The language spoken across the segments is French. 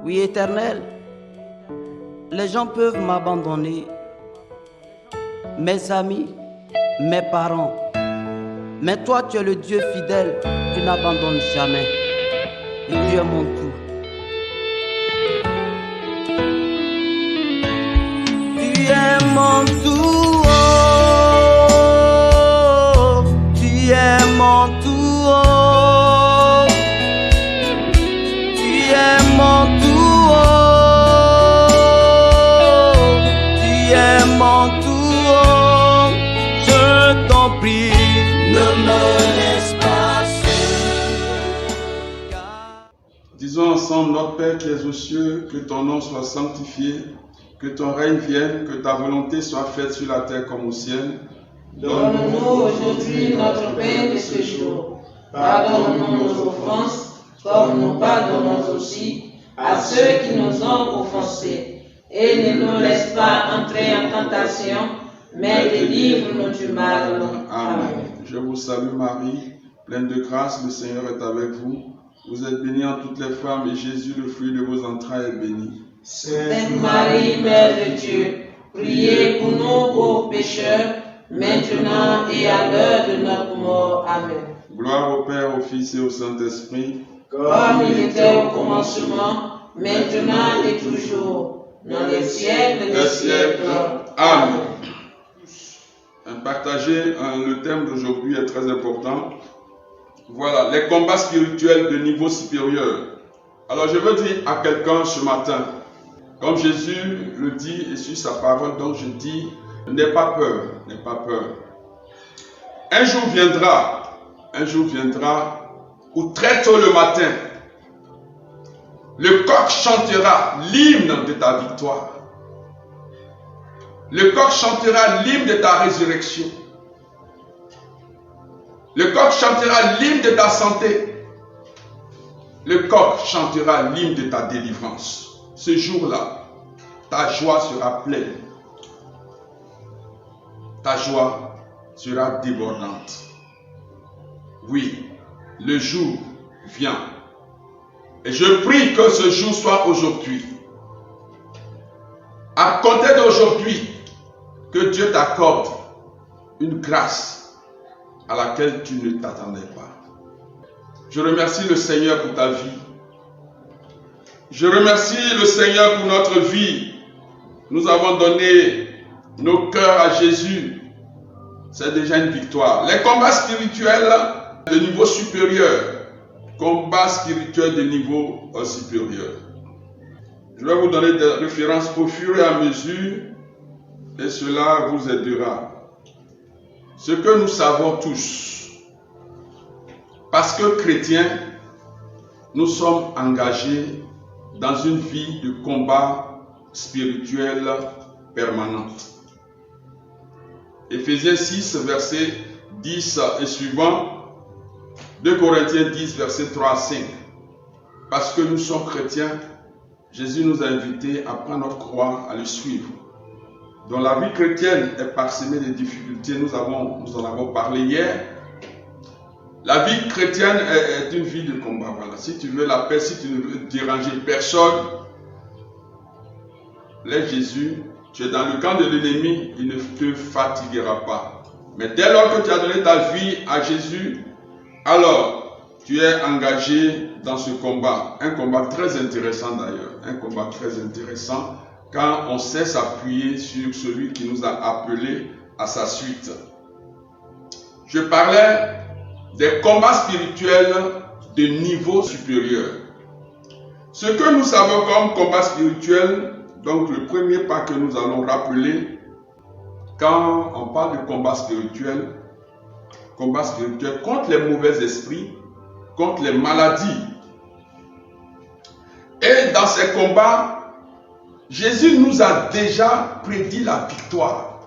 Oui, Éternel, les gens peuvent m'abandonner, mes amis, mes parents. Mais toi, tu es le Dieu fidèle, tu n'abandonnes jamais. Et tu es mon tout. Tu es mon tout, oh, tu es mon tout, oh, tu es mon tout, oh, tu es mon tout, oh, je t'en prie, ne me laisse pas seul. Disons ensemble, notre Père qui es aux cieux, que ton nom soit sanctifié, que ton règne vienne, que ta volonté soit faite sur la terre comme au ciel. Donne-nous aujourd'hui notre pain de ce jour. Pardonne-nous nos offenses, comme nous pardonnons aussi à ceux qui nous ont offensés. Et ne nous laisse pas entrer en tentation, mais délivre-nous du mal. Amen. Je vous salue Marie, pleine de grâce, le Seigneur est avec vous. Vous êtes bénie en toutes les femmes et Jésus, le fruit de vos entrailles, est béni. Sainte Marie, Mère de Dieu, priez pour nous pauvres pécheurs, maintenant et à l'heure de notre mort. Amen. Gloire au Père, au Fils et au Saint-Esprit. Comme il était au commencement, maintenant et toujours, dans les siècles des siècles. Amen. Partager le thème d'aujourd'hui est très important. Voilà, les combats spirituels de niveau supérieur. Alors je veux dire à quelqu'un ce matin, comme Jésus le dit et sur sa parole, donc je dis, n'aie pas peur, n'aie pas peur. Un jour viendra où très tôt le matin, le coq chantera l'hymne de ta victoire. Le coq chantera l'hymne de ta résurrection. Le coq chantera l'hymne de ta santé. Le coq chantera l'hymne de ta délivrance. Ce jour-là, ta joie sera pleine. Ta joie sera débordante. Oui, le jour vient. Et je prie que ce jour soit aujourd'hui. À compter d'aujourd'hui, que Dieu t'accorde une grâce à laquelle tu ne t'attendais pas. Je remercie le Seigneur pour ta vie. Je remercie le Seigneur pour notre vie. Nous avons donné nos cœurs à Jésus. C'est déjà une victoire. Les combats spirituels de niveau supérieur. Combats spirituels de niveau supérieur. Je vais vous donner des références au fur et à mesure et cela vous aidera. Ce que nous savons tous, parce que chrétiens, nous sommes engagés dans une vie de combat spirituel permanente. Éphésiens 6, verset 10 et suivant, 2 Corinthiens 10, verset 3 à 5. Parce que nous sommes chrétiens, Jésus nous a invités à prendre notre croix, à le suivre. Donc la vie chrétienne est parsemée de difficultés, nous en avons parlé hier. La vie chrétienne est une vie de combat. Voilà. Si tu veux la paix, si tu ne veux déranger personne, laisse Jésus, tu es dans le camp de l'ennemi, il ne te fatiguera pas. Mais dès lors que tu as donné ta vie à Jésus, alors tu es engagé dans ce combat. Un combat très intéressant d'ailleurs, un combat très intéressant. Quand on sait s'appuyer sur celui qui nous a appelés à sa suite. Je parlais des combats spirituels de niveau supérieur. Ce que nous savons comme combat spirituel, donc le premier pas que nous allons rappeler, quand on parle de combat spirituel contre les mauvais esprits, contre les maladies. Et dans ces combats, Jésus nous a déjà prédit la victoire.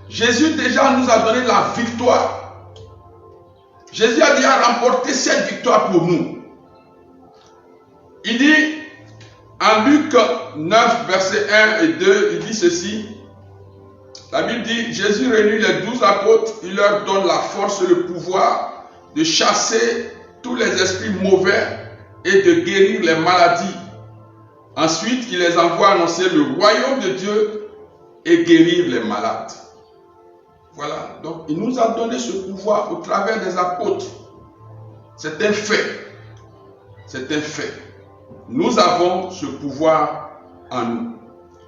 Jésus déjà nous a donné la victoire. Jésus a déjà remporté cette victoire pour nous. Il dit en Luc 9, versets 1 et 2, il dit ceci. La Bible dit, Jésus réunit les 12 apôtres, il leur donne la force et le pouvoir de chasser tous les esprits mauvais et de guérir les maladies. Ensuite, il les envoie annoncer le royaume de Dieu et guérir les malades. Voilà, donc il nous a donné ce pouvoir au travers des apôtres. C'est un fait. C'est un fait. Nous avons ce pouvoir en nous.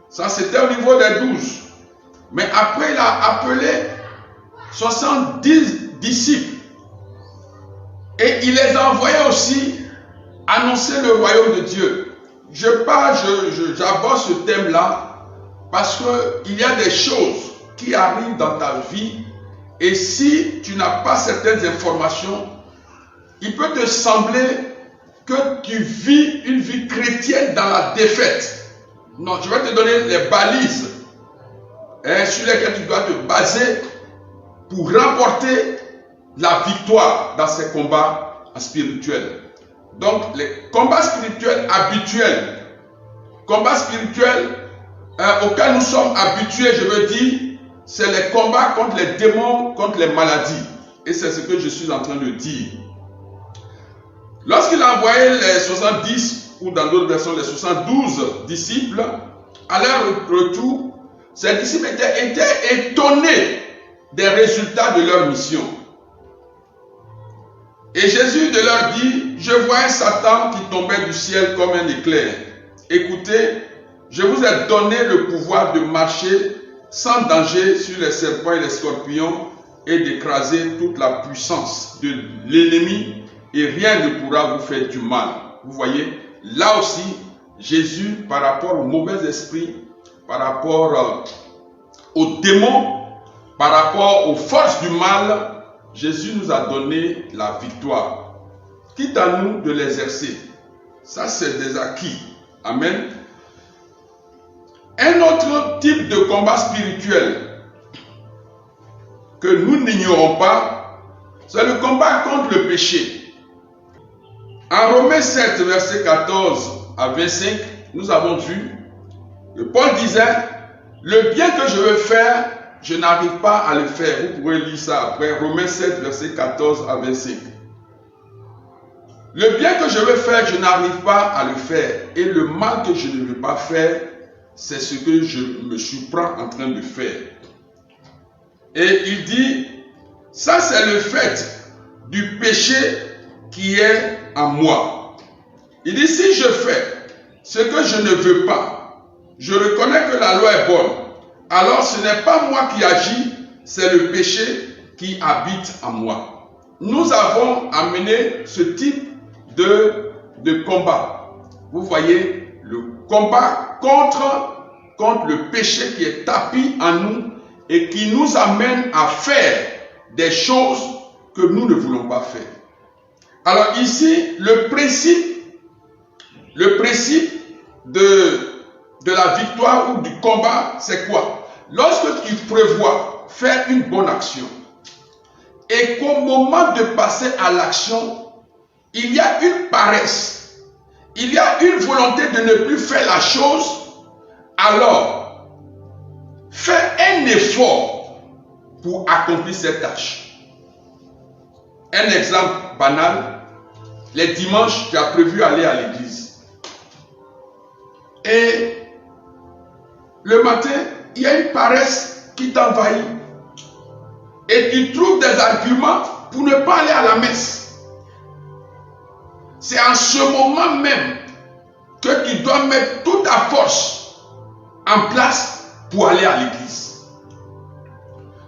Ça, c'était au niveau des 12. Mais après, il a appelé 70 disciples. Et il les a envoyés aussi annoncer le royaume de Dieu. J'aborde ce thème-là parce qu'il y a des choses qui arrivent dans ta vie et si tu n'as pas certaines informations, il peut te sembler que tu vis une vie chrétienne dans la défaite. Non, je vais te donner les balises sur lesquelles tu dois te baser pour remporter la victoire dans ces combats spirituels. Donc, les combats spirituels habituels, combats spirituels auxquels nous sommes habitués, je veux dire, c'est les combats contre les démons, contre les maladies. Et c'est ce que je suis en train de dire. Lorsqu'il a envoyé les 70, ou dans d'autres versions, les 72 disciples, à leur retour, ces disciples étaient étonnés des résultats de leur mission. Et Jésus de leur dit, je voyais Satan qui tombait du ciel comme un éclair. Écoutez, je vous ai donné le pouvoir de marcher sans danger sur les serpents et les scorpions et d'écraser toute la puissance de l'ennemi et rien ne pourra vous faire du mal. Vous voyez, là aussi, Jésus, par rapport aux mauvais esprits, par rapport aux démons, par rapport aux forces du mal, Jésus nous a donné la victoire. Quitte à nous de l'exercer. Ça, c'est des acquis. Amen. Un autre type de combat spirituel que nous n'ignorons pas, c'est le combat contre le péché. En Romains 7, verset 14 à 25, nous avons vu que Paul disait, le bien que je veux faire, je n'arrive pas à le faire. Vous pourrez lire ça après, Romains 7, verset 14 à 25. Le bien que je veux faire, je n'arrive pas à le faire. Et le mal que je ne veux pas faire, c'est ce que je me surprends en train de faire. Et il dit, ça c'est le fait du péché qui est en moi. Il dit, si je fais ce que je ne veux pas, je reconnais que la loi est bonne. Alors ce n'est pas moi qui agis, c'est le péché qui habite en moi. Nous avons amené ce type de combat. Vous voyez, le combat contre le péché qui est tapis en nous et qui nous amène à faire des choses que nous ne voulons pas faire. Alors ici, le principe de la victoire ou du combat, c'est quoi? Lorsque tu prévois faire une bonne action et qu'au moment de passer à l'action, il y a une paresse, il y a une volonté de ne plus faire la chose, alors fais un effort pour accomplir cette tâche. Un exemple banal, les dimanches, tu as prévu aller à l'église. Et le matin, il y a une paresse qui t'envahit. Et tu trouves des arguments pour ne pas aller à la messe. C'est en ce moment même que tu dois mettre toute ta force en place pour aller à l'église.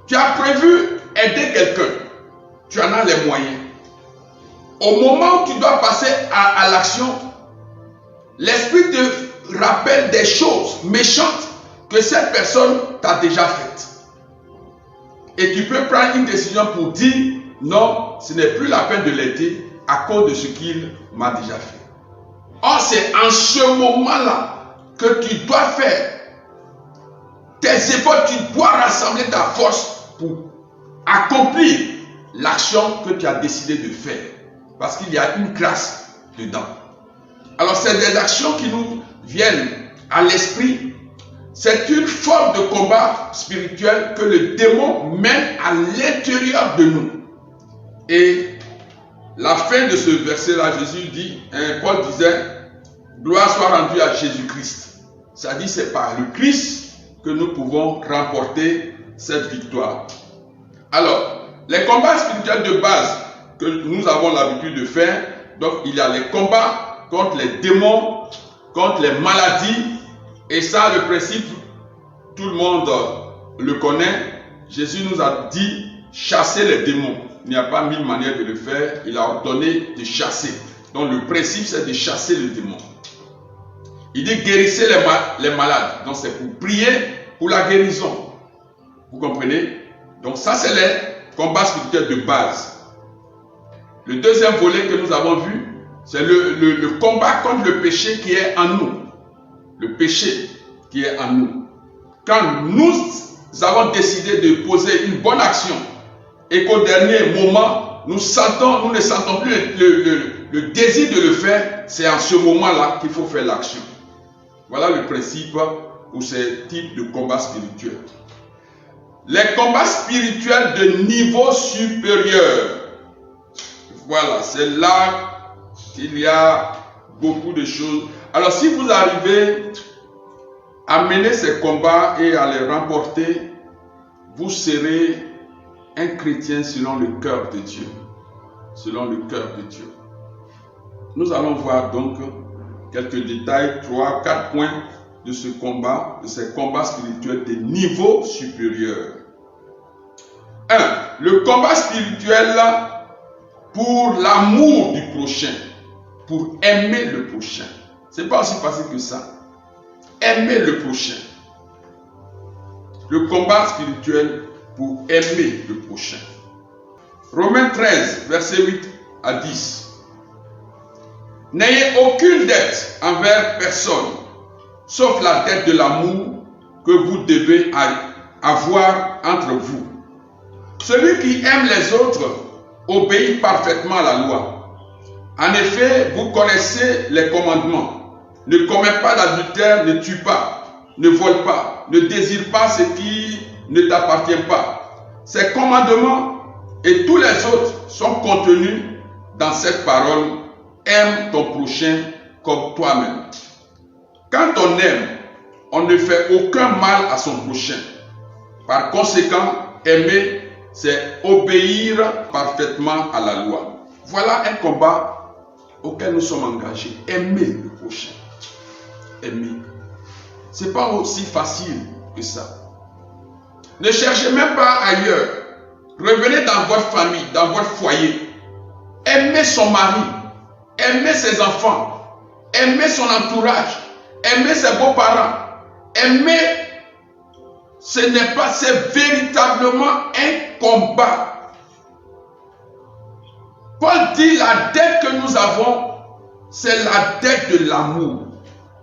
Tu as prévu aider quelqu'un. Tu en as les moyens. Au moment où tu dois passer à l'action, l'esprit te rappelle des choses méchantes que cette personne t'a déjà faites. Et tu peux prendre une décision pour dire non, ce n'est plus la peine de l'aider à cause de ce qu'il m'a déjà fait. Or, c'est en ce moment-là que tu dois faire tes efforts, tu dois rassembler ta force pour accomplir l'action que tu as décidé de faire. Parce qu'il y a une grâce dedans. Alors, c'est des actions qui nous viennent à l'esprit. C'est une forme de combat spirituel que le démon mène à l'intérieur de nous. Et la fin de ce verset-là, Jésus dit, Paul disait, gloire soit rendue à Jésus-Christ. Ça dit, c'est par le Christ que nous pouvons remporter cette victoire. Alors, les combats spirituels de base que nous avons l'habitude de faire, donc il y a les combats contre les démons, contre les maladies, et ça, le principe, tout le monde le connaît. Jésus nous a dit, chasser les démons. Il n'y a pas 1000 manières de le faire, il a ordonné de chasser. Donc le principe, c'est de chasser le démon. Il dit, guérissez les malades. Donc c'est pour prier pour la guérison. Vous comprenez? Donc ça, c'est les combats spirituels de base. Le deuxième volet que nous avons vu, c'est le combat contre le péché qui est en nous. Le péché qui est en nous. Quand nous avons décidé de poser une bonne action et qu'au dernier moment, nous ne sentons plus le désir de le faire, c'est en ce moment-là qu'il faut faire l'action. Voilà le principe pour ces types de combats spirituels. Les combats spirituels de niveau supérieur. Voilà, c'est là qu'il y a beaucoup de choses. Alors si vous arrivez à mener ces combats et à les remporter, vous serez un chrétien selon le cœur de Dieu. Selon le cœur de Dieu. Nous allons voir donc quelques détails, 3, 4 points de ce combat, de ces combats spirituels de niveau supérieur. 1. Le combat spirituel pour l'amour du prochain, pour aimer le prochain. Ce n'est pas aussi facile que ça. Aimer le prochain. Le combat spirituel pour aimer le prochain. Romains 13, versets 8 à 10. N'ayez aucune dette envers personne, sauf la dette de l'amour que vous devez avoir entre vous. Celui qui aime les autres obéit parfaitement à la loi. En effet, vous connaissez les commandements. Ne commets pas d'adultère, ne tue pas, ne vole pas, ne désire pas ce qui ne t'appartient pas. Ces commandements et tous les autres sont contenus dans cette parole. Aime ton prochain comme toi-même. Quand on aime, on ne fait aucun mal à son prochain. Par conséquent, aimer, c'est obéir parfaitement à la loi. Voilà un combat auquel nous sommes engagés. Aimer le prochain. Aimer. Ce n'est pas aussi facile que ça. Ne cherchez même pas ailleurs. Revenez dans votre famille, dans votre foyer. Aimez son mari. Aimer ses enfants, aimer son entourage, aimer ses beaux-parents. Aimer, c'est véritablement un combat. Paul dit la dette que nous avons, c'est la dette de l'amour.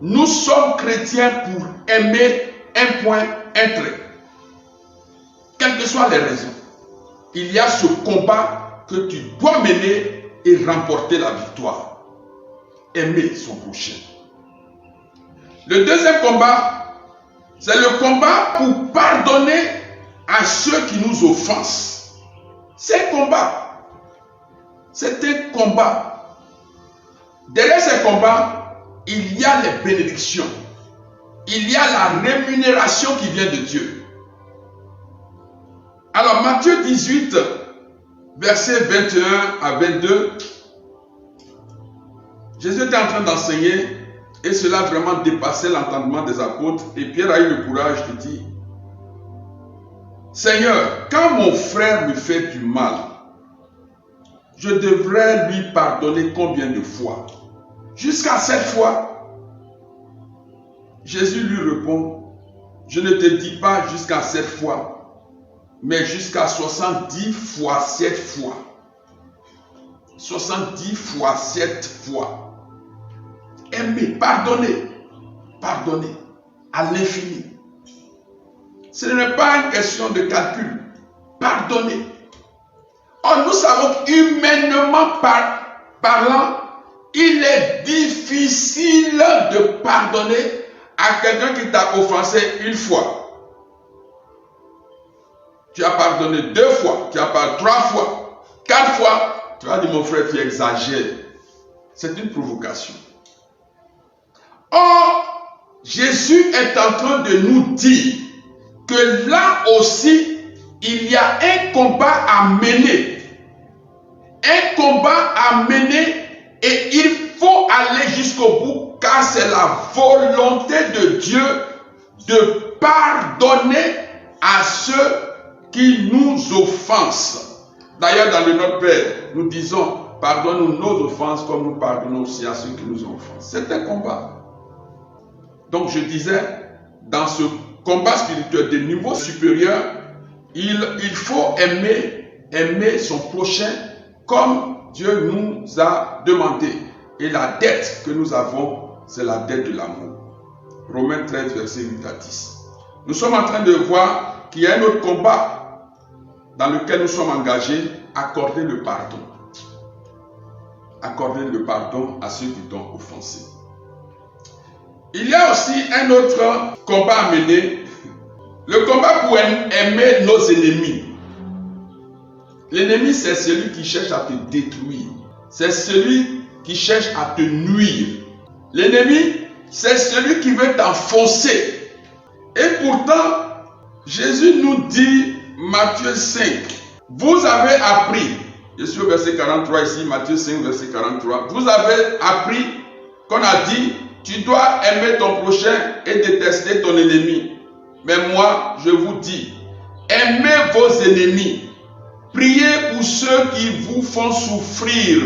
Nous sommes chrétiens pour aimer un point, un trait. Quelles que soient les raisons, il y a ce combat que tu dois mener et remporter la victoire. Aimer son prochain. Le deuxième combat, c'est le combat pour pardonner à ceux qui nous offensent. C'est un combat. C'est un combat. Derrière ces combats, il y a les bénédictions. Il y a la rémunération qui vient de Dieu. Alors Matthieu 18, versets 21 à 22, Jésus était en train d'enseigner et cela vraiment dépassait l'entendement des apôtres. Et Pierre a eu le courage de dire, Seigneur, quand mon frère me fait du mal, je devrais lui pardonner combien de fois? Jusqu'à 7 fois. Jésus lui répond, je ne te dis pas jusqu'à 7 fois, mais jusqu'à 70 fois 7 fois. 70 fois 7 fois. Aimer, pardonner, pardonner à l'infini. Ce n'est pas une question de calcul. Pardonner. Or, nous savons qu'humainement parlant, il est difficile de pardonner à quelqu'un qui t'a offensé une fois. Tu as pardonné 2 fois, tu as pardonné 3 fois, 4 fois. Tu vas dire, mon frère, tu exagères. C'est une provocation. Or, Jésus est en train de nous dire que là aussi, il y a un combat à mener. Un combat à mener et il faut aller jusqu'au bout car c'est la volonté de Dieu de pardonner à ceux qui nous offensent. D'ailleurs, dans le Notre Père, nous disons, pardonne-nous nos offenses comme nous pardonnons aussi à ceux qui nous offensent. C'est un combat. Donc je disais, dans ce combat spirituel de niveau supérieur, il faut aimer son prochain comme Dieu nous a demandé. Et la dette que nous avons, c'est la dette de l'amour. Romains 13, verset 8 à 10. Nous sommes en train de voir qu'il y a un autre combat dans lequel nous sommes engagés, accorder le pardon. Accorder le pardon à ceux qui t'ont offensé. Il y a aussi un autre combat à mener, le combat pour aimer nos ennemis. L'ennemi, c'est celui qui cherche à te détruire. C'est celui qui cherche à te nuire. L'ennemi, c'est celui qui veut t'enfoncer. Et pourtant, Jésus nous dit, Matthieu 5, vous avez appris, je suis au verset 43 ici, Matthieu 5, verset 43, vous avez appris qu'on a dit, tu dois aimer ton prochain et détester ton ennemi. Mais moi, je vous dis, aimez vos ennemis. Priez pour ceux qui vous font souffrir.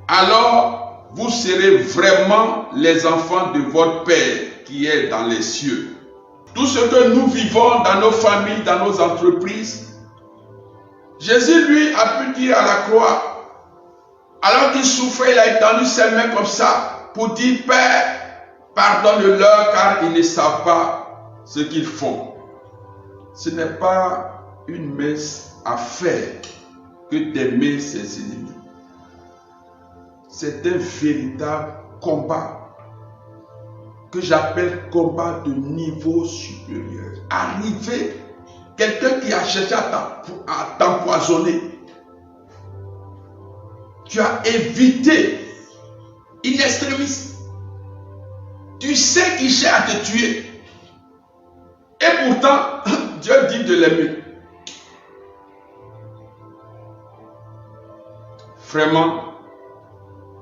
Alors, vous serez vraiment les enfants de votre Père qui est dans les cieux. Tout ce que nous vivons dans nos familles, dans nos entreprises, Jésus, lui, a pu dire à la croix, alors qu'il souffrait, il a étendu ses mains comme ça pour dire, Père, pardonne-leur car ils ne savent pas ce qu'ils font. Ce n'est pas une messe à faire que d'aimer ses ennemis. C'est un véritable combat que j'appelle combat de niveau supérieur. Arriver, quelqu'un qui a cherché à t'empoisonner, tu as évité une extrémiste. Tu sais qu'il cherche à te tuer. Et pourtant, Dieu dit de l'aimer. Vraiment,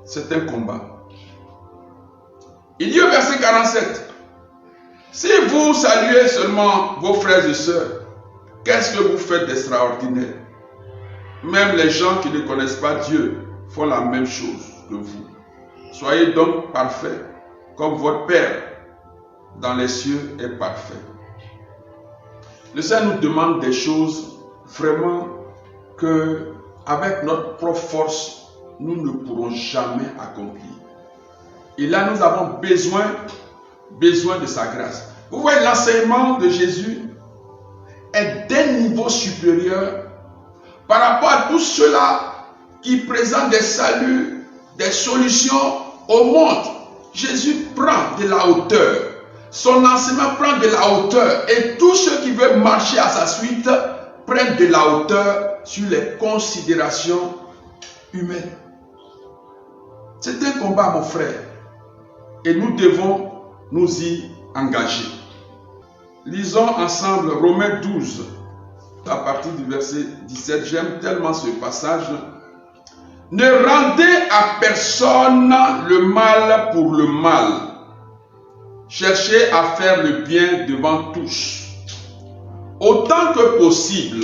c'est un combat. Il dit au verset 47, si vous saluez seulement vos frères et sœurs, qu'est-ce que vous faites d'extraordinaire? Même les gens qui ne connaissent pas Dieu font la même chose que vous. Soyez donc parfaits, comme votre Père dans les cieux est parfait. Le Seigneur nous demande des choses vraiment que, avec notre propre force, nous ne pourrons jamais accomplir. Et là, nous avons besoin de sa grâce. Vous voyez, l'enseignement de Jésus est d'un niveau supérieur par rapport à tous ceux-là qui présentent des saluts, des solutions au monde. Jésus prend de la hauteur. Son enseignement prend de la hauteur. Et tous ceux qui veulent marcher à sa suite prennent de la hauteur sur les considérations humaines. C'est un combat, mon frère. Et nous devons nous y engager. Lisons ensemble Romains 12, à partir du verset 17. J'aime tellement ce passage. Ne rendez à personne le mal pour le mal. Cherchez à faire le bien devant tous, autant que possible.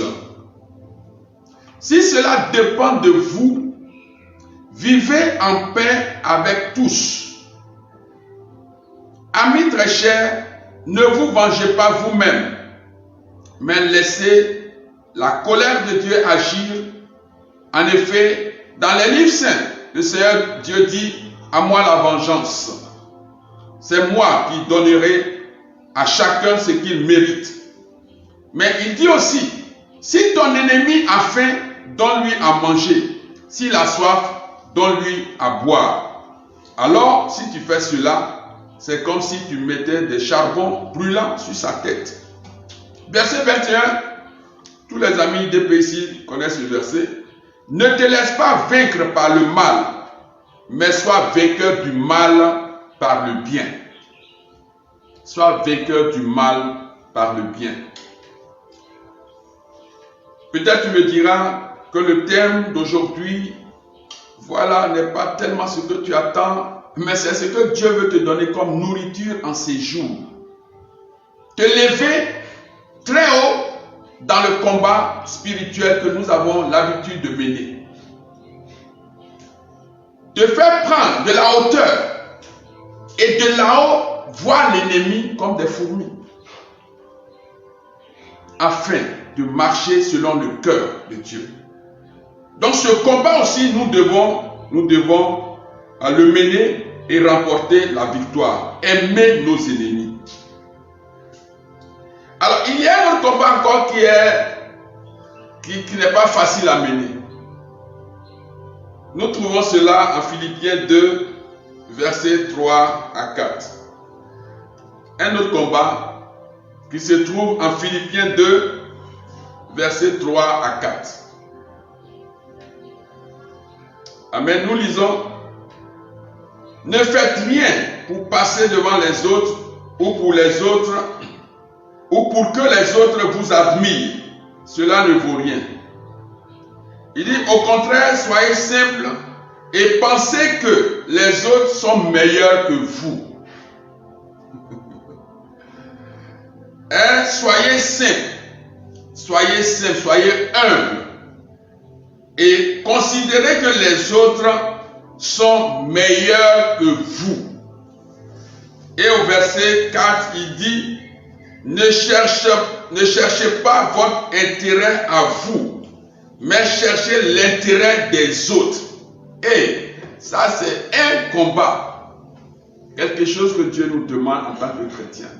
Si cela dépend de vous, vivez en paix avec tous. Amis très chers, ne vous vengez pas vous-même, mais laissez la colère de Dieu agir. En effet, dans les livres saints, le Seigneur Dieu dit, à moi la vengeance. C'est moi qui donnerai à chacun ce qu'il mérite. Mais il dit aussi, si ton ennemi a faim, donne-lui à manger. S'il a soif, donne-lui à boire. Alors, si tu fais cela, c'est comme si tu mettais des charbons brûlants sur sa tête. Verset 21, tous les amis d'EPC connaissent ce verset. Ne te laisse pas vaincre par le mal, mais sois vainqueur du mal par le bien. Sois vainqueur du mal par le bien. Peut-être tu me diras que le thème d'aujourd'hui, voilà, n'est pas tellement ce que tu attends, mais c'est ce que Dieu veut te donner comme nourriture en ces jours. Te lever très haut dans le combat spirituel que nous avons l'habitude de mener. Te faire prendre de la hauteur et de là-haut voir l'ennemi comme des fourmis, afin de marcher selon le cœur de Dieu. Donc ce combat aussi, nous devons le mener et remporter la victoire. Aimer nos ennemis. Alors il y a un autre combat encore qui n'est pas facile à mener. Nous trouvons cela en Philippiens 2, versets 3 à 4. Un autre combat qui se trouve en Philippiens 2, versets 3 à 4. Amen. Nous lisons: ne faites rien pour passer devant les autres ou pour les autres ou pour que les autres vous admirent. Cela ne vaut rien. Il dit au contraire, soyez simples et pensez que les autres sont meilleurs que vous. Soyez simples, soyez humbles et considérez que les autres sont meilleurs que vous. Et au verset 4, il dit: ne cherchez pas votre intérêt à vous, mais cherchez l'intérêt des autres. Et ça, c'est un combat. Quelque chose que Dieu nous demande en tant que chrétiens.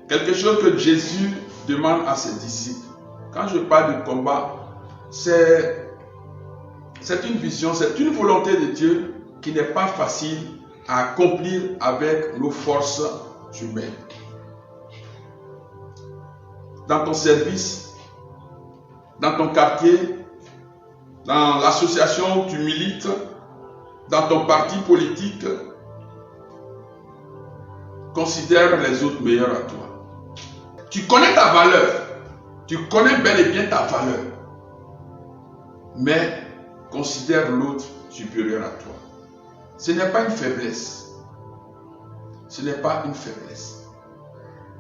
Quelque chose que Jésus demande à ses disciples. Quand je parle de combat, c'est une vision, c'est une volonté de Dieu qui n'est pas facile à accomplir avec nos forces humaines. Dans ton service, dans ton quartier, dans l'association où tu milites, dans ton parti politique, considère les autres meilleurs à toi. Tu connais ta valeur, tu connais bel et bien ta valeur, mais considère l'autre supérieur à toi. Ce n'est pas une faiblesse. Ce n'est pas une faiblesse.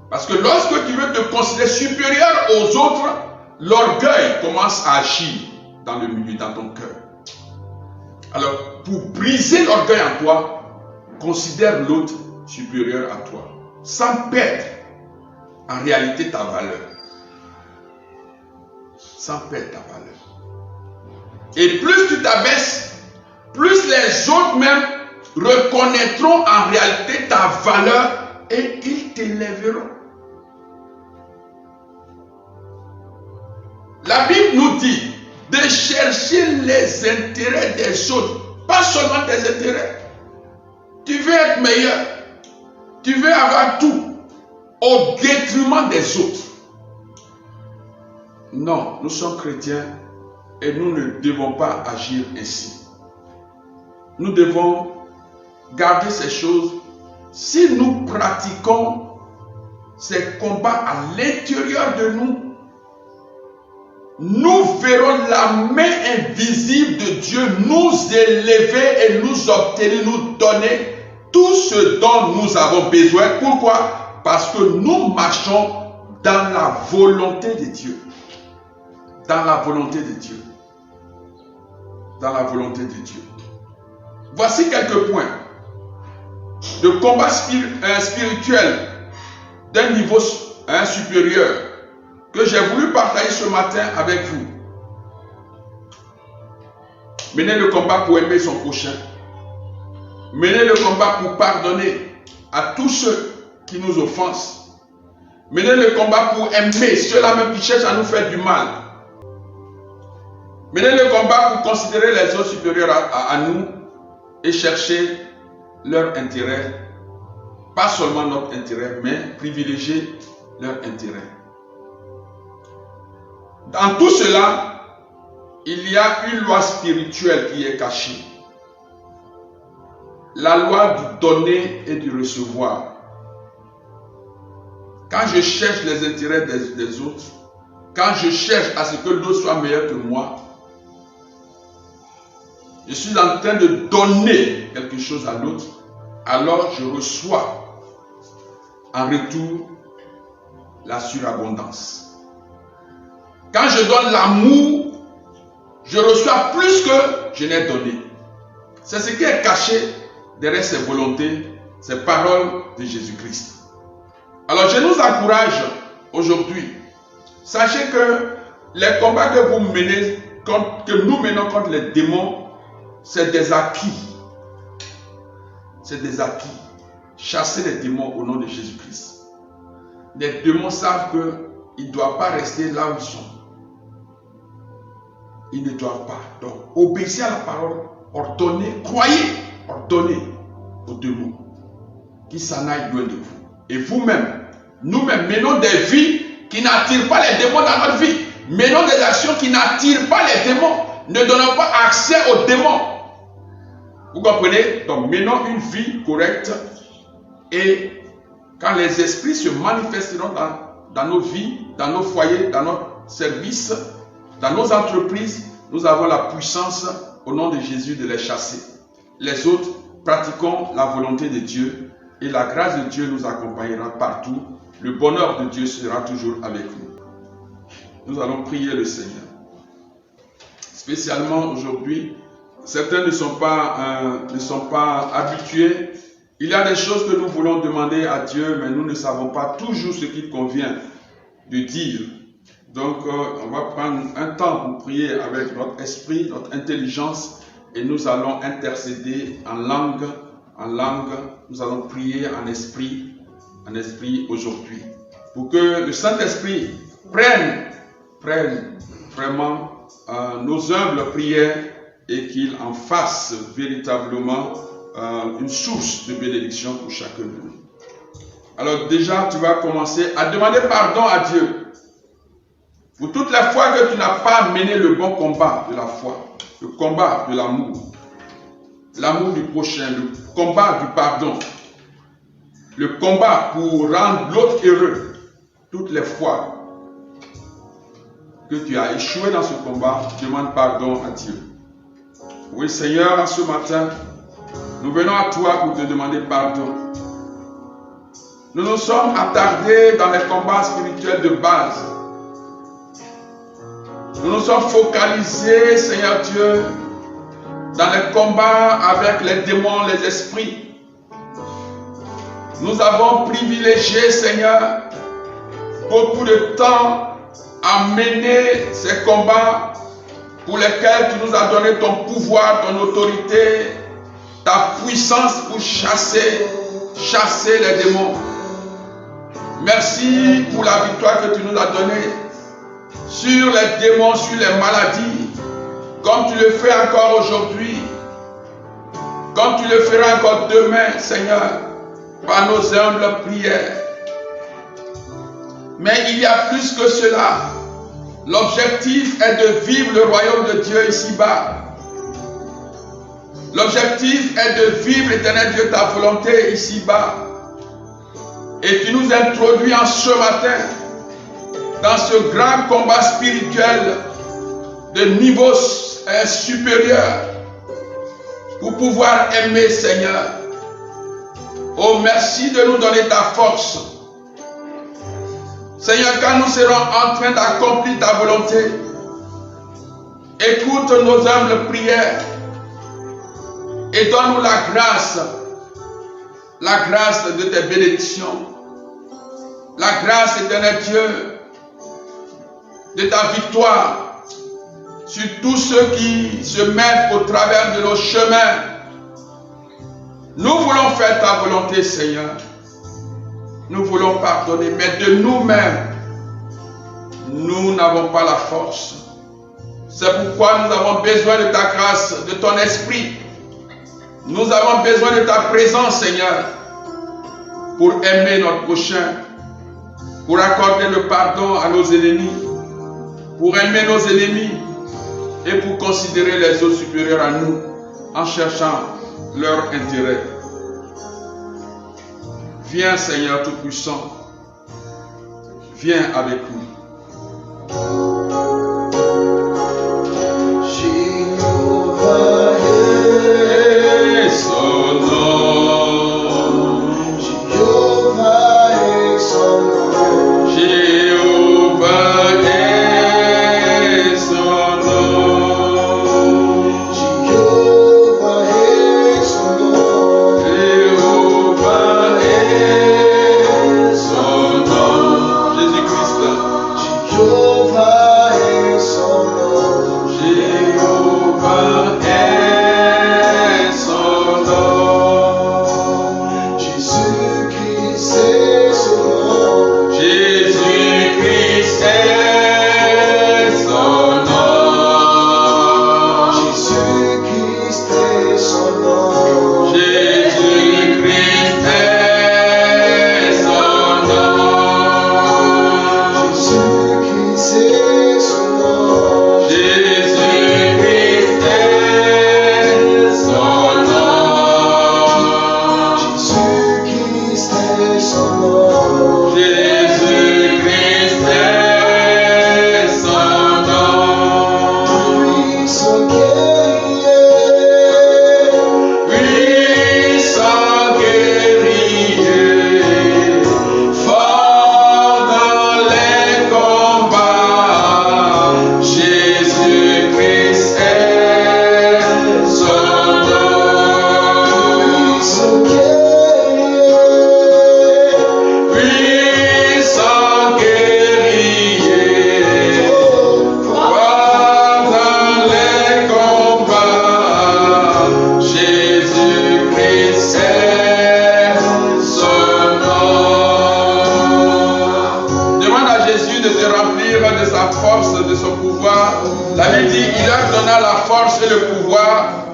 Parce que lorsque tu veux te considérer supérieur aux autres, l'orgueil commence à agir dans le milieu, dans ton cœur. Alors, pour briser l'orgueil en toi, considère l'autre supérieur à toi, sans perdre en réalité ta valeur. Sans perdre ta valeur. Et plus tu t'abaisses, plus les autres même reconnaîtront en réalité ta valeur et ils t'élèveront. La Bible nous dit de chercher les intérêts des autres, pas seulement tes intérêts. Tu veux être meilleur, tu veux avoir tout au détriment des autres. Non, nous sommes chrétiens et nous ne devons pas agir ainsi. Nous devons garder ces choses. Si nous pratiquons ces combats à l'intérieur de nous, nous verrons la main invisible de Dieu nous élever et nous obtenir, nous donner tout ce dont nous avons besoin. Pourquoi? Parce que nous marchons dans la volonté de Dieu. Dans la volonté de Dieu. Dans la volonté de Dieu. Voici quelques points de combat spirituel d'un niveau supérieur que j'ai voulu partager ce matin avec vous. Menez le combat pour aimer son prochain. Menez le combat pour pardonner à tous ceux qui nous offensent. Menez le combat pour aimer ceux-là même qui cherchent à nous faire du mal. Menez le combat pour considérer les autres supérieurs à nous et chercher leur intérêt. Pas seulement notre intérêt, mais privilégier leur intérêt. Dans tout cela, il y a une loi spirituelle qui est cachée. La loi du donner et du recevoir. Quand je cherche les intérêts des autres, quand je cherche à ce que l'autre soit meilleur que moi, je suis en train de donner quelque chose à l'autre, alors je reçois en retour la surabondance. Quand je donne l'amour, je reçois plus que je n'ai donné. C'est ce qui est caché derrière ces volontés, ces paroles de Jésus-Christ. Alors je nous encourage aujourd'hui. Sachez que les combats que vous menez, que nous menons contre les démons, c'est des acquis. C'est des acquis. Chasser les démons au nom de Jésus-Christ. Les démons savent qu'ils ne doivent pas rester là où ils sont. Ils ne doivent pas. Donc, obéissez à la parole, ordonnez, croyez, ordonnez aux démons qui s'en aillent loin de vous. Et vous-même, nous-mêmes, menons des vies qui n'attirent pas les démons dans notre vie. Menons des actions qui n'attirent pas les démons. Ne donnons pas accès aux démons. Vous comprenez? Donc, menons une vie correcte. Et quand les esprits se manifesteront dans nos vies, dans nos foyers, dans nos services, dans nos entreprises, nous avons la puissance au nom de Jésus de les chasser. Les autres, pratiquons la volonté de Dieu et la grâce de Dieu nous accompagnera partout. Le bonheur de Dieu sera toujours avec nous. Nous allons prier le Seigneur. Spécialement aujourd'hui, certains ne sont pas habitués. Il y a des choses que nous voulons demander à Dieu, mais nous ne savons pas toujours ce qu'il convient de dire. Donc, on va prendre un temps pour prier avec notre esprit, notre intelligence, et nous allons intercéder en langue. Nous allons prier en esprit aujourd'hui. Pour que le Saint-Esprit prenne vraiment nos humbles prières et qu'il en fasse véritablement une source de bénédiction pour chacun de nous. Alors déjà, tu vas commencer à demander pardon à Dieu pour toutes les fois que tu n'as pas mené le bon combat de la foi, le combat de l'amour, l'amour du prochain, le combat du pardon, le combat pour rendre l'autre heureux. Toutes les fois que tu as échoué dans ce combat, demande pardon à Dieu. Oui Seigneur, ce matin, nous venons à toi pour te demander pardon. Nous nous sommes attardés dans les combats spirituels de base. Nous nous sommes focalisés, Seigneur Dieu, dans les combats avec les démons, les esprits. Nous avons privilégié, Seigneur, beaucoup de temps à mener ces combats pour lesquels tu nous as donné ton pouvoir, ton autorité, ta puissance pour chasser les démons. Merci pour la victoire que tu nous as donnée sur les démons, sur les maladies, comme tu le fais encore aujourd'hui, comme tu le feras encore demain, Seigneur, par nos humbles prières. Mais il y a plus que cela. L'objectif est de vivre le royaume de Dieu ici-bas. L'objectif est de vivre, éternel Dieu, ta volonté ici-bas. Et tu nous introduis en ce matin dans ce grand combat spirituel de niveau supérieur pour pouvoir aimer, Seigneur. Oh, merci de nous donner ta force. Seigneur, quand nous serons en train d'accomplir ta volonté, écoute nos humbles prières et donne-nous la grâce de tes bénédictions, la grâce, éternel Dieu, de ta victoire sur tous ceux qui se mettent au travers de nos chemins. Nous voulons faire ta volonté, Seigneur. Nous voulons pardonner, mais de nous-mêmes, nous n'avons pas la force. C'est pourquoi nous avons besoin de ta grâce, de ton esprit. Nous avons besoin de ta présence, Seigneur, pour aimer notre prochain, pour accorder le pardon à nos ennemis, pour aimer nos ennemis et pour considérer les autres supérieurs à nous en cherchant leur intérêt. Viens Seigneur Tout-Puissant, viens avec nous.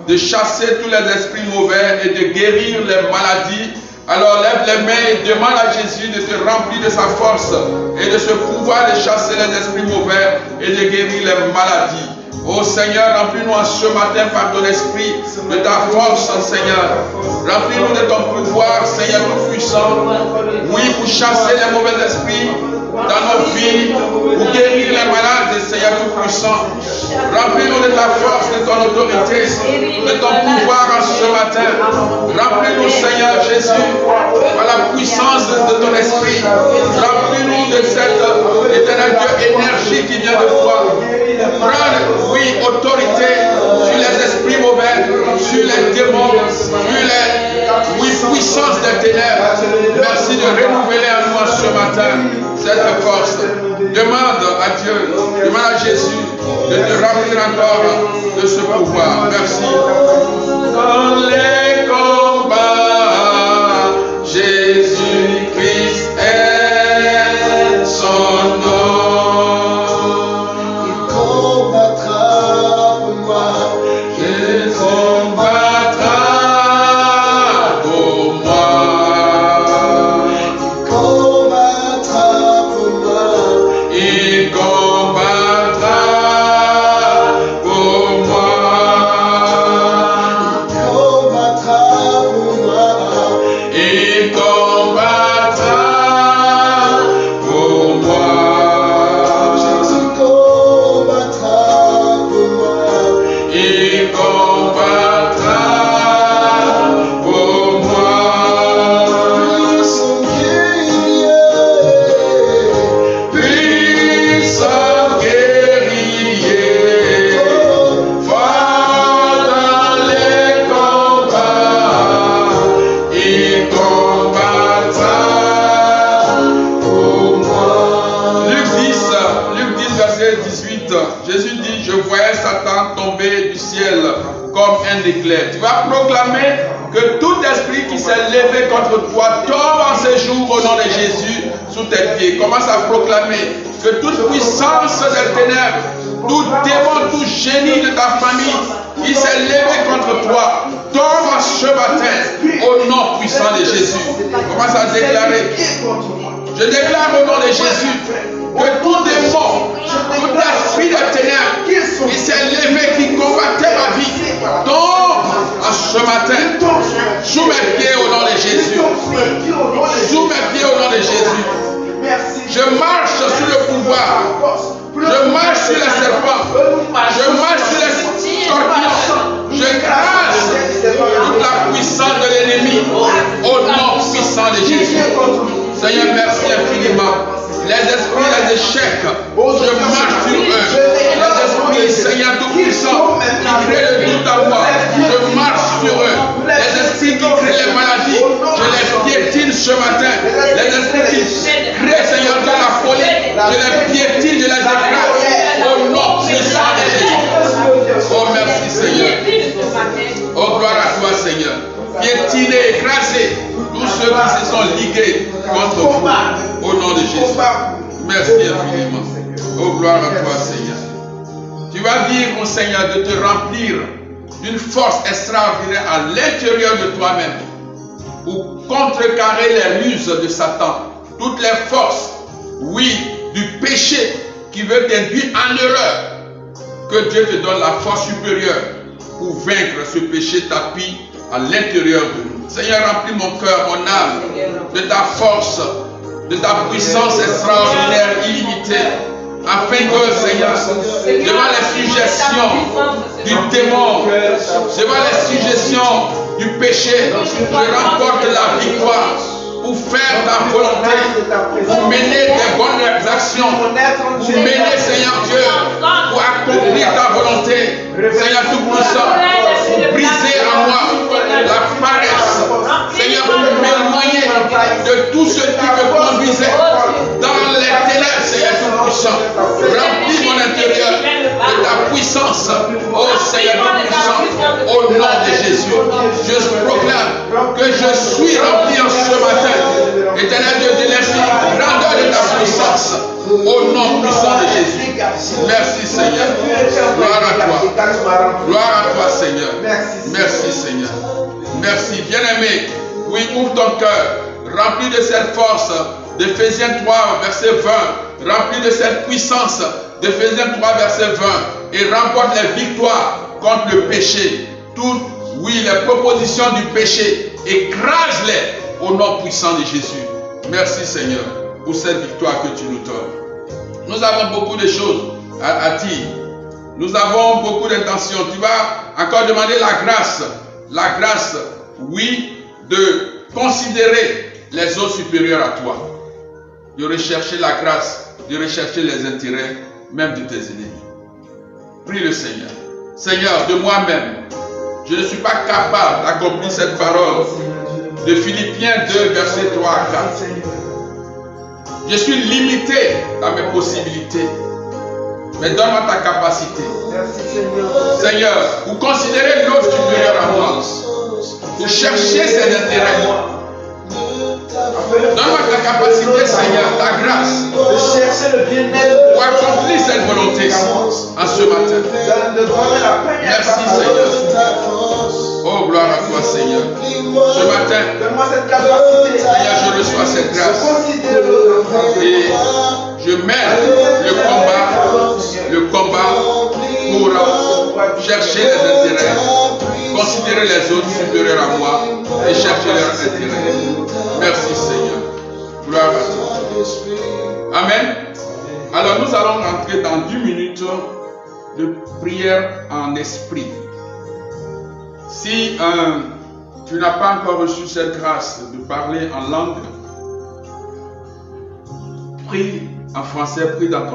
De chasser tous les esprits mauvais et de guérir les maladies. Alors lève les mains et demande à Jésus de te remplir de sa force et de ce pouvoir de chasser les esprits mauvais et de guérir les maladies. Oh Seigneur, remplis-nous en ce matin par ton esprit, de ta force, Seigneur. Remplis-nous de ton pouvoir, Seigneur tout-puissant. Oui, pour chasser les mauvais esprits dans nos vies, pour guérir les malades, Seigneur tout-puissant. Remplis-nous de ta force, de ton autorité, de ton pouvoir en ce matin. Remplis-nous, Seigneur Jésus, par la puissance de ton esprit. Remplis-nous de cette éternelle énergie qui vient de toi. Prends, oui, autorité sur les esprits mauvais, sur les démons, sur les puissances des ténèbres. Merci de renouveler en nous ce matin cette force. Demande à Dieu, demande à Jésus de te remplir encore de ce pouvoir. Merci. Dans les combats, Jésus-Christ est son nom. Il combattra pour moi. Il combattra pour moi. Il combattra pour moi. Il combattra pour moi. Il combattra pour moi. Jésus combattra pour moi. Il combattra pour moi. Puissant guerrier, puissant guerrier, fort dans les combats, il combattra pour moi. Luc 10, verset 18. Jésus dit, je voyais Satan tomber du ciel comme un éclair. Tu vas proclamer que tout esprit qui s'est levé contre toi tombe en ces jours au nom de Jésus sous tes pieds. Commence à proclamer que toute puissance des ténèbres, tout démon, tout génie de ta famille qui s'est levé contre toi tombe en ce matin au nom puissant de Jésus. Commence à déclarer. Je déclare au nom de Jésus que tout démon Tout esprit de ténèbres qui s'est levé, qui combattait ma vie, tombe en ce matin. Sous mes pieds au nom de Jésus. Sous mes pieds au nom de Jésus. Je marche sur le pouvoir. Je marche sur les serpents. Je marche sur les scorpions. Je grâce toute la puissance de l'ennemi au nom puissant de Jésus. Seigneur, merci infiniment. Les esprits, les échecs, je marche sur eux. Les esprits, Seigneur tout-puissant, qui créent le doute à moi, je marche sur eux. Les esprits qui créent les maladies, je les piétine ce matin. Les esprits qui créent, Seigneur, de la folie, je les piétine, je les écrase. Au nom puissant de Jésus. Oh, merci, Seigneur. Oh, gloire à toi, Seigneur. Piétiner, écraser tous ceux qui se sont ligués contre vous. Au nom de Jésus. Merci infiniment. Oh, gloire à toi, Seigneur. Tu vas dire, mon Seigneur, de te remplir d'une force extraordinaire à l'intérieur de toi-même pour contrecarrer les ruses de Satan. Toutes les forces, oui, du péché qui veut t'induire en erreur. Que Dieu te donne la force supérieure pour vaincre ce péché tapis à l'intérieur de nous. Seigneur, remplis mon cœur, mon âme de ta force, de ta puissance extraordinaire, illimitée, afin que, Seigneur, devant les suggestions du démon, devant les suggestions du péché, je remporte la victoire pour faire ta volonté, pour mener des bonnes actions, pour mener, Seigneur Dieu, pour accomplir ta volonté, Seigneur tout-puissant, pour briser en moi la paresse, Seigneur, pour m'éloigner de tout ce qui me conduisait dans les ténèbres, Seigneur tout-puissant. Remplis mon intérieur de ta puissance, ô Seigneur tout-puissant, au nom de Jésus. Je proclame que je suis rempli en ce matin. Éternel Dieu, de l'esprit, grandeur de ta puissance, au nom puissant de Jésus. Merci Seigneur. Gloire à toi. Gloire à toi Seigneur. Merci Seigneur. Merci. Bien-aimé, oui, ouvre ton cœur, rempli de cette force d'Éphésiens 3, verset 20, rempli de cette puissance d'Éphésiens 3, verset 20, et remporte les victoires contre le péché. Toutes, oui, les propositions du péché, écrase-les au nom puissant de Jésus. Merci Seigneur pour cette victoire que tu nous donnes. Nous avons beaucoup de choses à dire. Nous avons beaucoup d'intentions. Tu vas encore demander la grâce, oui, de considérer les autres supérieurs à toi. De rechercher la grâce, de rechercher les intérêts même de tes ennemis. Prie le Seigneur. Seigneur, de moi-même, je ne suis pas capable d'accomplir cette parole de Philippiens 2, verset 3 à 4. Je suis limité dans mes possibilités. Mais donne-moi ta capacité. Seigneur, pour considérer l'autre supérieur à moi, pour chercher ses intérêts. Donne-moi ta capacité, Seigneur, ta grâce, de chercher le bien-être pour accomplir cette volonté en ce matin. Merci, Seigneur. Oh, gloire à toi, Seigneur. Ce matin, donne-moi cette capacité. Seigneur, je reçois cette grâce. Et je mène le combat pour chercher les intérêts, considérer les autres supérieurs à moi et chercher leurs intérêts. Merci Seigneur. Gloire à toi. Amen. Alors nous allons rentrer dans 10 minutes de prière en esprit. Si tu n'as pas encore reçu cette grâce de parler en langue, prie en français, prie dans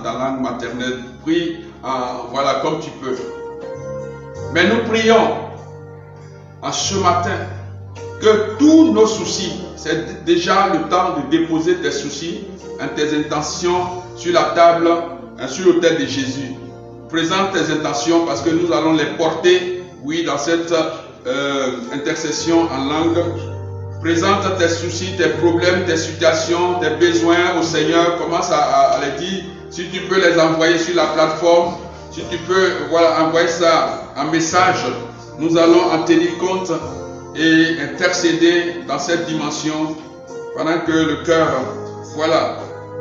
ta langue maternelle, prie voilà comme tu peux. Mais nous prions en ce matin que tous nos soucis, c'est déjà le temps de déposer tes soucis, tes intentions sur la table, sur l'autel de Jésus. Présente tes intentions parce que nous allons les porter, oui, dans cette intercession en langue. Présente tes soucis, tes problèmes, tes situations, tes besoins au Seigneur. Commence à les dire. Si tu peux les envoyer sur la plateforme, si tu peux envoyer ça en message, nous allons en tenir compte et intercéder dans cette dimension pendant que le cœur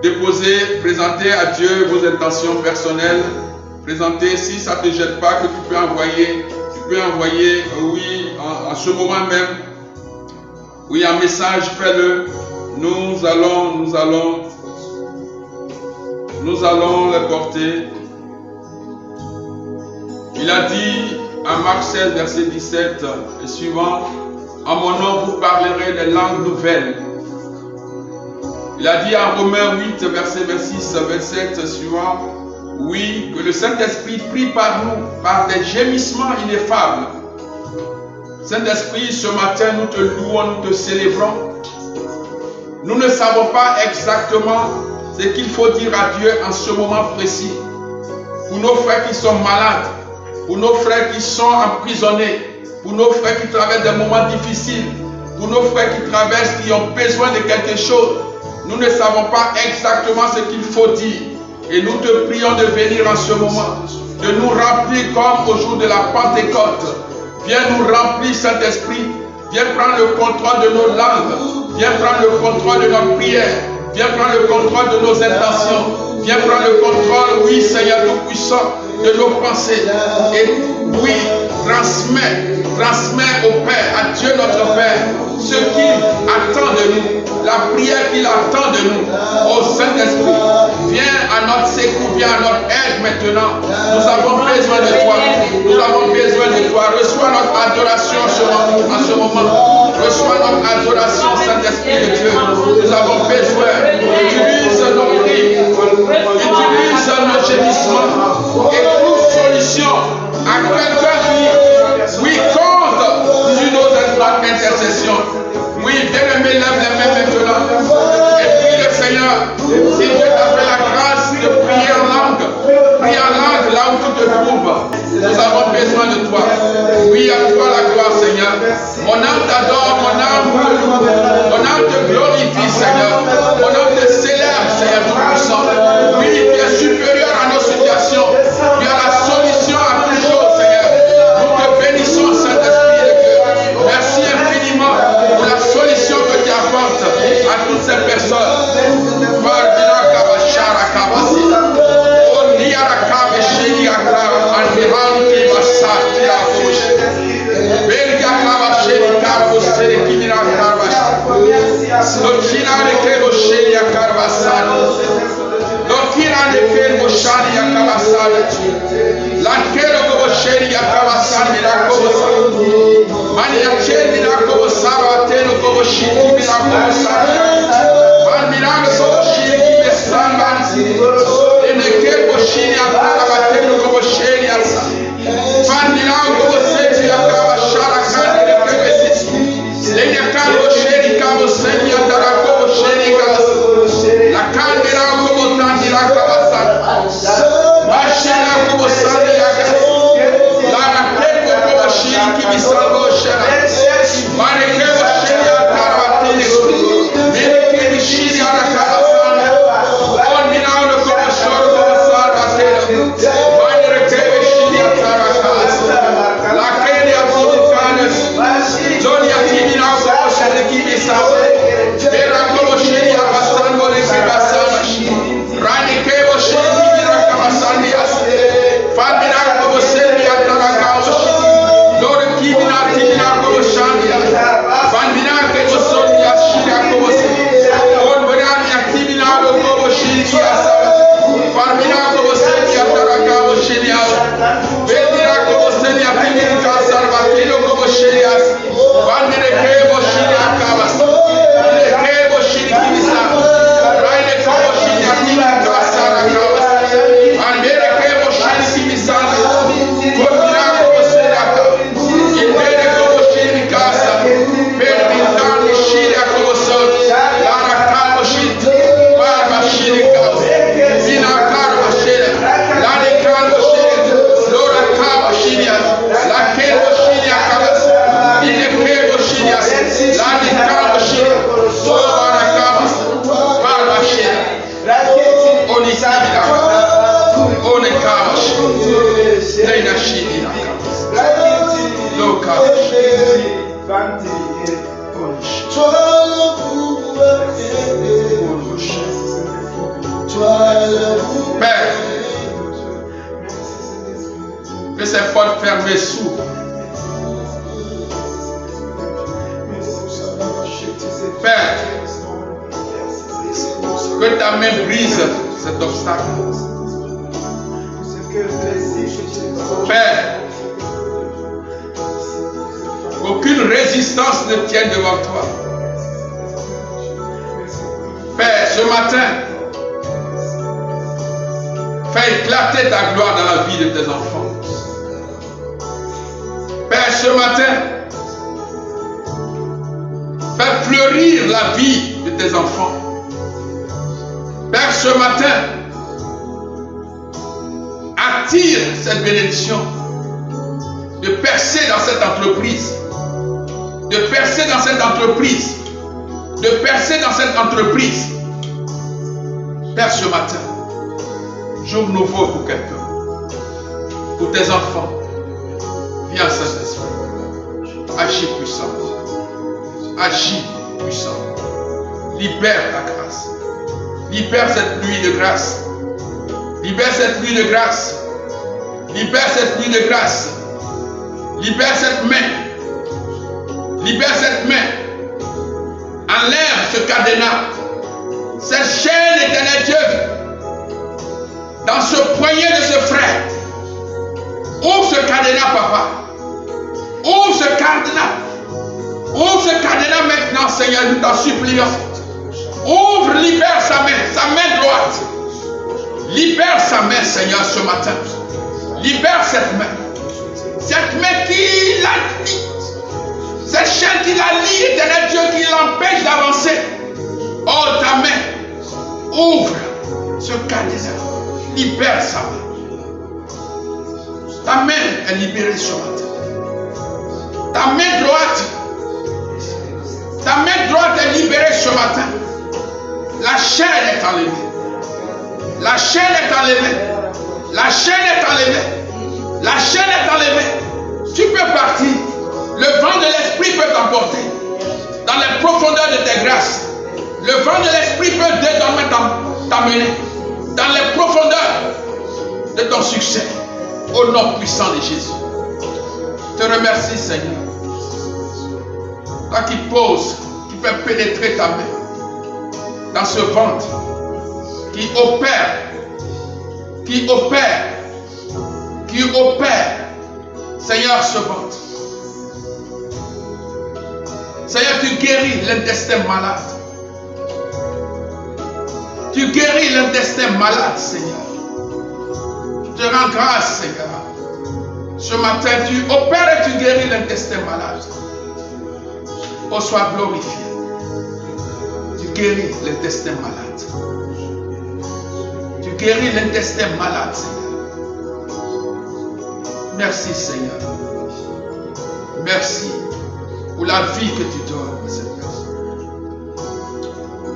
déposer, présenter à Dieu vos intentions personnelles. Présenter, si ça ne te jette pas, que tu peux envoyer, oui, en ce moment même, oui, un message, fais-le. Nous allons le porter. Il a dit à Marc 16, verset 17 et suivant, en mon nom vous parlerez des langues nouvelles. Il a dit à Romains 8, verset 26, 27 suivant, oui, que le Saint-Esprit prie par nous, par des gémissements ineffables. Saint-Esprit, ce matin, nous te louons, nous te célébrons. Nous ne savons pas exactement ce qu'il faut dire à Dieu en ce moment précis. Pour nos frères qui sont malades, pour nos frères qui sont emprisonnés, pour nos frères qui traversent des moments difficiles, pour nos frères qui ont besoin de quelque chose. Nous ne savons pas exactement ce qu'il faut dire. Et nous te prions de venir en ce moment, de nous remplir comme au jour de la Pentecôte. Viens nous remplir, Saint-Esprit. Viens prendre le contrôle de nos langues. Viens prendre le contrôle de notre prière. Viens prendre le contrôle de nos intentions. Viens prendre le contrôle, oui, Seigneur Tout-Puissant, de nos pensées. Et oui, transmets au Père, à Dieu notre Père, ce qu'il attend de nous, la prière qu'il attend de nous. Ô Saint-Esprit, viens à notre secours, viens à notre aide maintenant. Nous avons besoin de toi. Nous avons besoin de toi. Reçois notre adoration en ce moment. Reçois notre adoration, Saint-Esprit de Dieu. Nous avons besoin. Utilise nos cris. Utilise nos gémissements. Et trouve solution à quelqu'un qui, oui, compte sur notre intercession. Oui, bien-aimé, lève les mains maintenant. Et prie le Seigneur. Si Dieu t'a fait la grâce de prier en langue, prie en langue là où tu te trouves. Nous avons besoin de toi. Oui, à toi la gloire, Seigneur. Mon âme t'adore, mon âme te glorifie, Seigneur. Mon âme te célèbre, Seigneur Tout-Puissant. Oui, tu es supérieur à nos situations. Tu as la solution à toutes choses, Seigneur. Nous te bénissons, Saint-Esprit de Dieu. Merci infiniment pour la solution que tu apportes à toutes ces personnes. portes fermées s'ouvrent. Père, que ta main brise cet obstacle. Père, qu'aucune résistance ne tienne devant toi. Père, ce matin, fais éclater ta gloire dans la vie de tes enfants. Père, ce matin, fais fleurir la vie de tes enfants. Père, ce matin, attire cette bénédiction de percer dans cette entreprise, de percer dans cette entreprise, de percer dans cette entreprise. Père, ce matin, jour nouveau pour quelqu'un, pour tes enfants. Viens, Saint-Esprit, agis puissant, agis puissant, libère ta grâce, libère cette nuit de grâce, libère cette nuit de grâce, libère cette nuit de grâce, libère cette main, libère cette main, enlève ce cadenas, cette chaîne, éternel Dieu, dans ce poignet de ce frère. Ouvre ce cadenas, papa. Ouvre ce cadenas. Ouvre ce cadenas maintenant, Seigneur, nous t'en supplions. Ouvre, libère sa main droite. Libère sa main, Seigneur, ce matin. Libère cette main. Cette main qui la lie. Cette chaîne qui la lie, éternel Dieu, qui l'empêche d'avancer. Oh, ta main. Ouvre ce cadenas. Libère sa main. Ta main est libérée ce matin. Ta main droite est libérée ce matin. La chaîne est enlevée. La chaîne est enlevée. La chaîne est enlevée. La chaîne est enlevée. Tu peux partir. Le vent de l'esprit peut t'emporter dans les profondeurs de tes grâces. Le vent de l'esprit peut désormais t'amener dans les profondeurs de ton succès. Au nom puissant de Jésus. Je te remercie, Seigneur. Toi qui poses, qui fais pénétrer ta main dans ce ventre, qui opère, Seigneur, ce ventre. Seigneur, tu guéris l'intestin malade. Tu guéris l'intestin malade, Seigneur. Je te rends grâce, Seigneur. Ce matin, tu opères et tu guéris l'intestin malade. Oh, sois glorifié. Tu guéris l'intestin malade. Tu guéris l'intestin malade, Seigneur. Merci, Seigneur. Merci pour la vie que tu donnes à cette personne.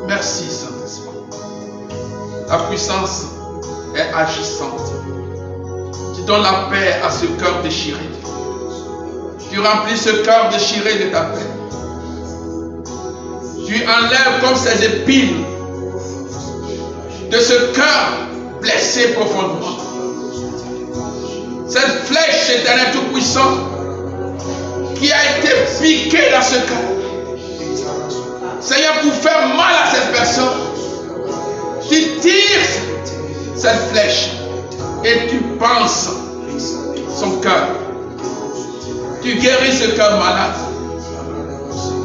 Merci, Saint-Esprit. Ta puissance est agissante. Tu donnes la paix à ce cœur déchiré. Tu remplis ce cœur déchiré de ta paix. Tu enlèves comme ces épines de ce cœur blessé profondément. Cette flèche éternelle tout puissant qui a été piquée dans ce cœur. Seigneur, pour faire mal à cette personne, tu tires cette flèche et tu penses son cœur. Tu guéris ce cœur malade.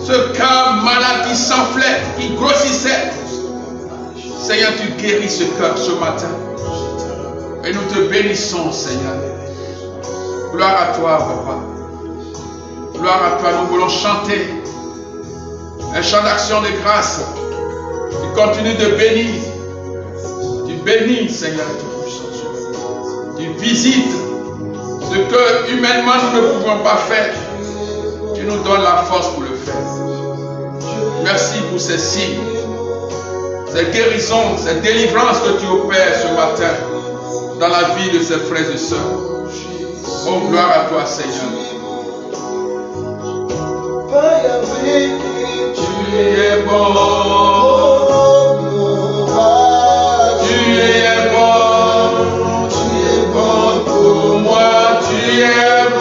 Ce cœur malade qui s'enflait, qui grossissait. Seigneur, tu guéris ce cœur ce matin. Et nous te bénissons, Seigneur. Gloire à toi, Papa. Gloire à toi. Nous voulons chanter un chant d'action de grâce. Tu continues de bénir. Tu bénis, Seigneur. Tu visites ce que humainement nous ne pouvons pas faire. Tu nous donnes la force pour le faire. Merci pour ces signes, ces guérisons, ces délivrances que tu opères ce matin dans la vie de ces frères et sœurs. Oh, gloire à toi, Seigneur. Tu es bon. Tu es bon. Tu es bon pour moi. Tu es bon.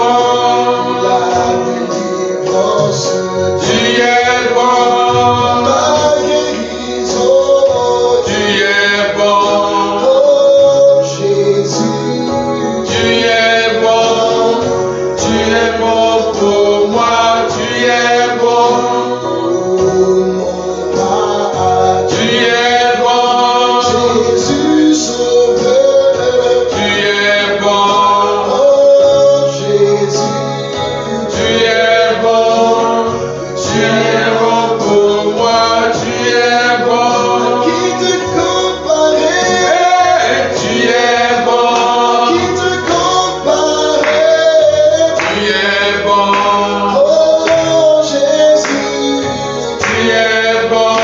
es bon,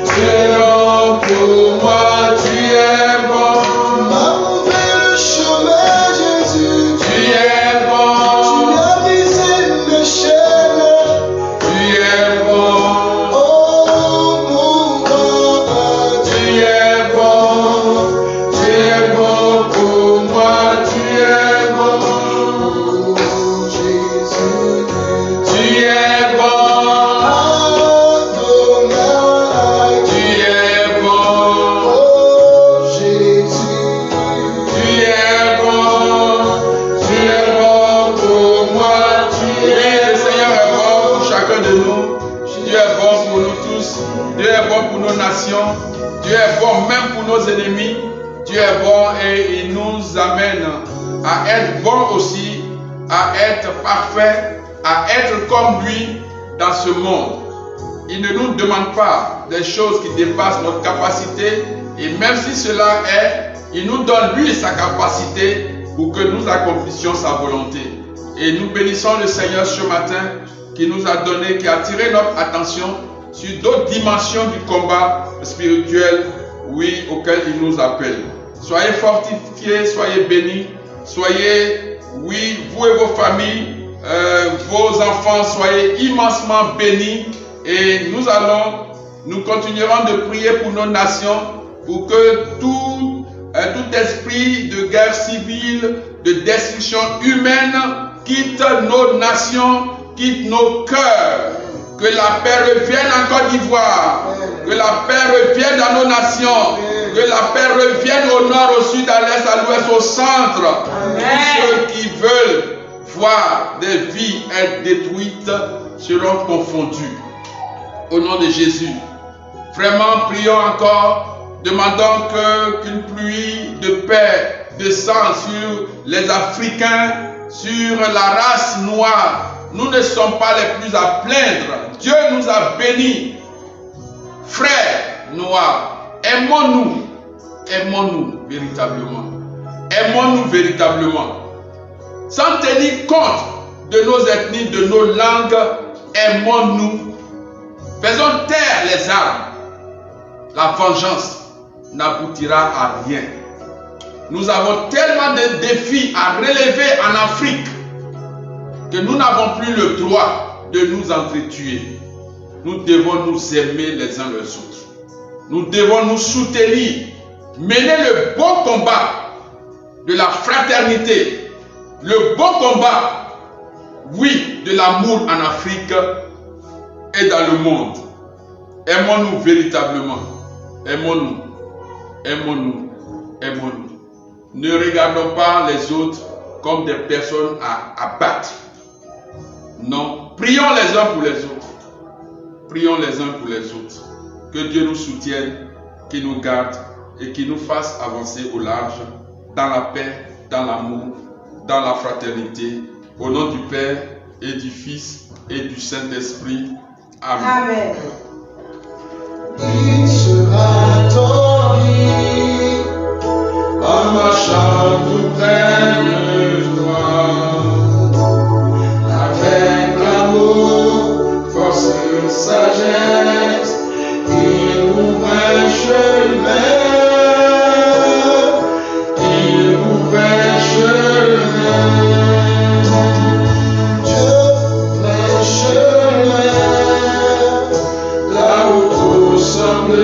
tu es bon pour moi, tu es bon. Tu m'as ouvert le chemin, Jésus. Tu es Tu bon, as brisé mes chaînes. tu es bon, Oh mon roi, tu es bon pour moi, tu es bon, Jésus. tu es bon, Adonai. tu es bon, Oh Jésus. tu es bon pour moi, tu es. Oui, le Seigneur est bon pour chacun de nous. Dieu est bon pour nous tous. Dieu est bon pour nos nations. Dieu est bon même pour nos ennemis. Dieu est bon et il nous amène à être bon aussi, à être parfait, à être comme lui dans ce monde. Il ne nous demande pas des choses qui dépassent notre capacité et même si cela est, il nous donne lui sa capacité pour que nous accomplissions sa volonté. Et nous bénissons le Seigneur ce matin qui nous a donné, qui a attiré notre attention sur d'autres dimensions du combat spirituel, oui, auquel il nous appelle. Soyez fortifiés, soyez bénis, soyez, oui, vous et vos familles, vos enfants, soyez immensement bénis. Et nous continuerons de prier pour nos nations, pour que tout esprit de guerre civile, de destruction humaine quitte nos nations, quitte nos cœurs. Que la paix revienne en Côte d'Ivoire, que la paix revienne dans nos nations, que la paix revienne au nord, au sud, à l'est, à l'ouest, au centre. Tous ceux qui veulent voir des vies être détruites seront confondus. Au nom de Jésus. Vraiment, prions encore, demandons qu'une pluie de paix descende sur les Africains, sur la race noire. Nous ne sommes pas les plus à plaindre. Dieu nous a bénis. Frères noirs, aimons-nous. Aimons-nous véritablement. Aimons-nous véritablement. Sans tenir compte de nos ethnies, de nos langues, aimons-nous. Faisons taire les armes. La vengeance n'aboutira à rien. Nous avons tellement de défis à relever en Afrique que nous n'avons plus le droit de nous entretuer. Nous devons nous aimer les uns les autres. Nous devons nous soutenir, mener le bon combat de la fraternité, le bon combat, oui, de l'amour en Afrique et dans le monde. Aimons-nous véritablement. Aimons-nous. Aimons-nous. Aimons-nous. Ne regardons pas les autres comme des personnes à abattre. Non. Prions les uns pour les autres. Prions les uns pour les autres. Que Dieu nous soutienne, qu'il nous garde et qu'il nous fasse avancer au large dans la paix, dans l'amour, dans la fraternité. Au nom du Père et du Fils et du Saint-Esprit. Amen. Amen. Il sera ton lit En marchant tout près de toi, avec amour, force et sagesse, il ouvre un chemin, il ouvre un chemin. Dieu ouvre un chemin, là où tout semble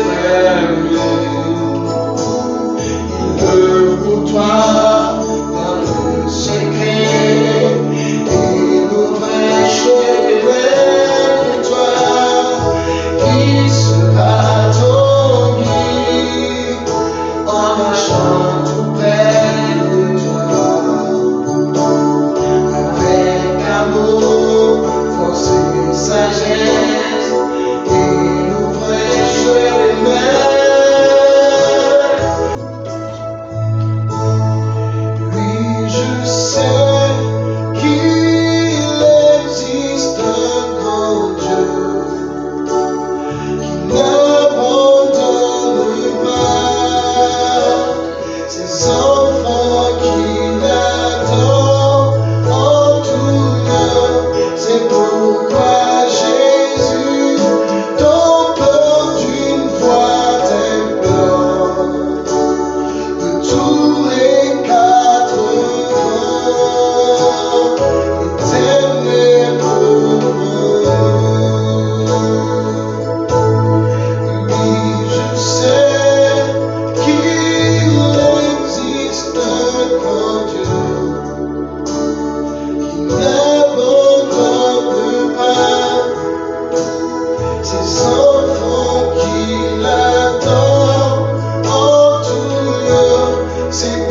fermé. Pour toi, dans le secret, il ouvre un chemin pour toi, qui sera ton guide, en marchant tout près de toi, avec amour, force et sagesse, il ouvre un chemin. n'abandonne pas ses enfants qui l'attendent en tout lieu. C'est